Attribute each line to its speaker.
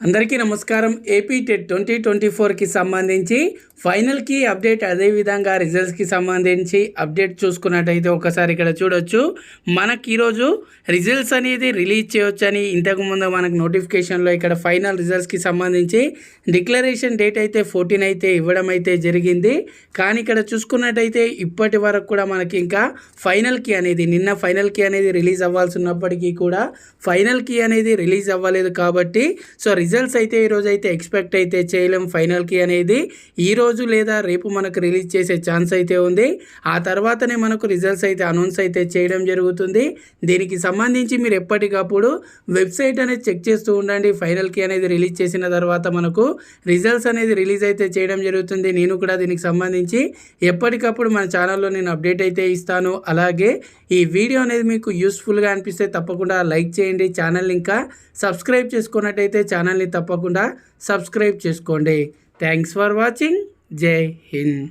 Speaker 1: అందరికీ నమస్కారం. AP TET 2024కి సంబంధించి ఫైనల్కి అప్డేట్, అదేవిధంగా రిజల్ట్స్కి సంబంధించి అప్డేట్ చూసుకున్నట్టయితే ఒకసారి ఇక్కడ చూడొచ్చు. మనకి ఈరోజు రిజల్ట్స్ అనేది రిలీజ్ చేయొచ్చని ఇంతకుముందు మనకు నోటిఫికేషన్లో ఇక్కడ ఫైనల్ రిజల్ట్స్కి సంబంధించి డిక్లరేషన్ డేట్ అయితే 14 అయితే ఇవ్వడం అయితే జరిగింది. కానీ ఇక్కడ చూసుకున్నట్టయితే ఇప్పటి వరకు కూడా మనకి ఇంకా ఫైనల్ కీ అనేది నిన్న ఫైనల్ కీ అనేది రిలీజ్ అవ్వాల్సి ఉన్నప్పటికీ కూడా ఫైనల్ కీ అనేది రిలీజ్ అవ్వలేదు. కాబట్టి సో రిజల్ట్స్ అయితే ఈరోజు అయితే ఎక్స్పెక్ట్ అయితే చేయలేం. ఫైనల్ కీ అనేది ఈరోజు లేదా రేపు మనకు రిలీజ్ చేసే ఛాన్స్ అయితే ఉంది. ఆ తర్వాతనే మనకు రిజల్ట్స్ అయితే అనౌన్స్ అయితే చేయడం జరుగుతుంది. దీనికి సంబంధించి మీరు ఎప్పటికప్పుడు వెబ్సైట్ అనేది చెక్ చేస్తూ ఉండండి. ఫైనల్ కీ అనేది రిలీజ్ చేసిన తర్వాత మనకు రిజల్ట్స్ అనేది రిలీజ్ అయితే చేయడం జరుగుతుంది. నేను కూడా దీనికి సంబంధించి ఎప్పటికప్పుడు మన ఛానల్లో నేను అప్డేట్ అయితే ఇస్తాను. అలాగే ఈ వీడియో అనేది మీకు యూస్ఫుల్గా అనిపిస్తే తప్పకుండా లైక్ చేయండి. ఛానల్ ఇంకా సబ్స్క్రైబ్ చేసుకున్నట్టయితే ఛానల్ని తప్పకుండా సబ్స్క్రైబ్ చేసుకోండి. Thanks for watching. జై హింద్.